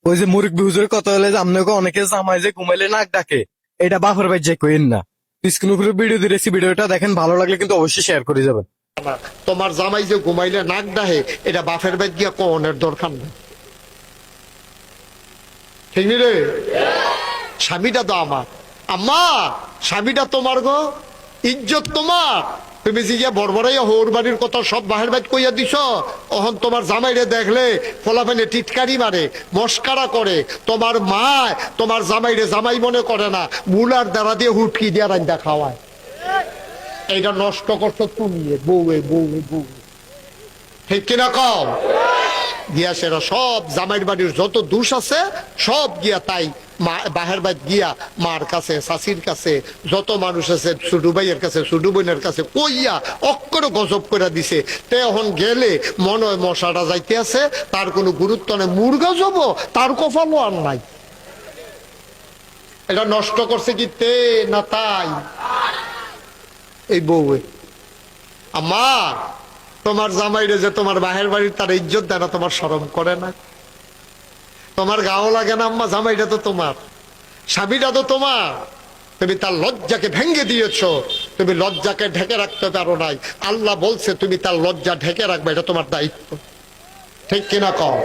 ওই যে মুরব্বী হুজুরের কথা হলে যে আপনাকে অনেকে জামাই যে ঘুমাইলে নাক ডাকে, এটা বাপের ভাই যে কইন না। স্ক্রিন উপরে ভিডিও দিয়েছি, ভিডিওটা দেখেন, ভালো লাগলে কিন্তু অবশ্যই শেয়ার করে যাবেন। তোমার জামাই যে ঘুমাইলে নাক ডাহে, এটা বাপের বাড়ি গিয়া কোনের দরকার নেই। ঠিক নি রে? স্বামীটা তো আমার। আম্মা, স্বামীটা তোমার গো, ইজ্জত তোমার। তুমি যে বড়বড়াইয়া হোর বাড়ির কথা সব বাহের বাইট কইয়া দিছ, অহন তোমার জামাইরে দেখলে ফলাফেলে টিটকারি মারে, মস্কারা করে। তোমার মা তোমার জামাইরে জামাই মনে করে না, মুলার দ্বারা দিয়ে হুটকি দিয়া রান্দা খাওয়ায়। এইটা নষ্ট করছো তুমি, বউয়ে বউয়ে বউ। ঠিক কিনা কম গিয়া সেরা সব জামাইর বাড়ির যত দোষ আছে সব গিয়া তাই বাহের বাইত গিয়া মার কাছে, শাশির কাছে, যত মানুষ আছে, ছোট ভাইয়ের কাছে, ছোট বোনের কাছে কইয়া অক্ষর গজব করে দিছে। তে এখন গেলে মনে হয় মশাটা যাইতে আছে, তার কোনো গুরুত্ব নেই। মুরগা যাব তার কপালও আর নাই। এটা নষ্ট করছে কি তে না তাই? এই বউয়ে। আম্মা, তোমার জামাইরে যে তোমার বাহের বাড়ির তার ইজ্জত দেয় না, তোমার শরম করে না? তোমার গাও লাগে না? আম্মা, জামাইটা তো তোমার, স্বামীটা তো তোমার। তুমি তার লজ্জাকে ভেঙে দিয়েছো, তুমি লজ্জাকে ঢেকে রাখতে পারো নাই। আল্লাহ বলছে তুমি তার লজ্জা ঢেকে রাখবে, এটা তোমার দায়িত্ব। ঠিক কিনা কও?